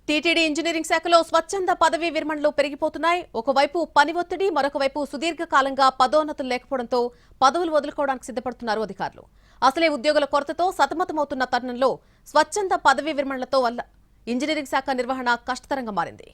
TTD engineering శాఖలో స్వచ్ఛంద పదవీ విరమణలు పెరిగిపోతున్నాయి. ఒకవైపు పని ఒత్తిడి, మరొక వైపు సుదీర్ఘకాలంగా పదోన్నతులు లేకపోవడంతో పదవులు వదులుకోవడానికి సిద్ధపడుతున్నారు అధికారులు. అసలే ఉద్యోగుల కొరతతో సతమతమవుతున్న తరుణంలో స్వచ్ఛంద పదవీ విరమణలతో వల్ల ఇంజనీరింగ్ శాఖ నిర్వహణ కష్టతరంగా మారింది.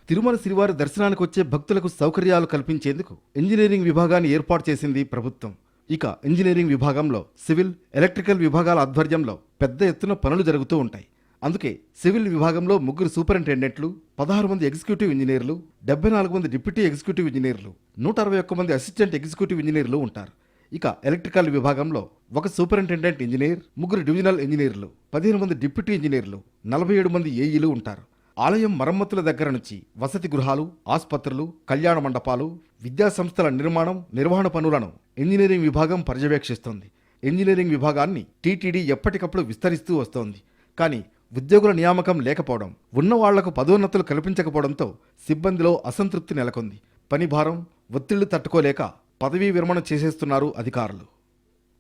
తిరుమల శ్రీవారి దర్శనానికి వచ్చే భక్తులకు సౌకర్యాలు కల్పించేందుకు ఇంజనీరింగ్ విభాగాన్ని ఏర్పాటు చేసింది ప్రభుత్వం. ఇక ఇంజనీరింగ్ విభాగంలో సివిల్, ఎలక్ట్రికల్ విభాగాల ఆధ్వర్యంలో పెద్ద ఎత్తున పనులు జరుగుతూ ఉంటాయి. అందుకే సివిల్ విభాగంలో 3 సూపరింటెండెంట్లు, 16 మంది ఎగ్జిక్యూటివ్ ఇంజనీర్లు, 74 మంది డిప్యూటీ ఎగ్జిక్యూటివ్ ఇంజనీర్లు, 161 మంది అసిస్టెంట్ ఎగ్జిక్యూటివ్ ఇంజనీర్లు ఉంటారు. ఇక ఎలక్ట్రికల్ విభాగంలో 1 సూపరింటెండెంట్ ఇంజనీర్, 3 డివిజనల్ ఇంజనీర్లు, 15 మంది డిప్యూటీ ఇంజనీర్లు, 47 మంది ఏఈలు ఉంటారు. ఆలయం మరమ్మతుల దగ్గర నుంచి వసతి గృహాలు, ఆసుపత్రులు, కళ్యాణ మండపాలు, విద్యా సంస్థల నిర్మాణం, నిర్వహణ పనులను ఇంజనీరింగ్ విభాగం పర్యవేక్షిస్తోంది. ఇంజనీరింగ్ విభాగాన్ని టీటీడీ ఎప్పటికప్పుడు విస్తరిస్తూ వస్తోంది. కానీ ఉద్యోగుల నియామకం లేకపోవడం, ఉన్న వాళ్లకు పదోన్నతులు కల్పించకపోవడంతో సిబ్బందిలో అసంతృప్తి నెలకొంది. పని భారం, ఒత్తిళ్లు తట్టుకోలేక పదవీ విరమణ చేసేస్తున్నారు అధికారులు.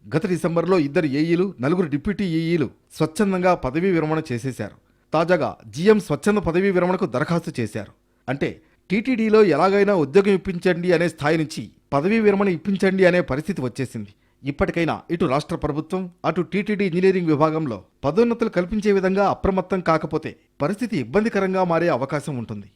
గత డిసెంబర్లో 2 ఏఈలు, 4 డిప్యూటీ ఏఈలు స్వచ్ఛందంగా పదవీ విరమణ చేసేశారు. తాజాగా జీఎం స్వచ్ఛంద పదవీ విరమణకు దరఖాస్తు చేశారు. అంటే టీటీడీలో ఎలాగైనా ఉద్యోగం ఇప్పించండి అనే స్థాయి నుంచి పదవీ విరమణ ఇప్పించండి అనే పరిస్థితి వచ్చేసింది. ఇప్పటికైనా ఇటు రాష్ట్ర ప్రభుత్వం, అటు టీటీడీ ఇంజనీరింగ్ విభాగంలో పదోన్నతులు కల్పించే విధంగా అప్రమత్తం కాకపోతే పరిస్థితి ఇబ్బందికరంగా మారే అవకాశం ఉంటుంది.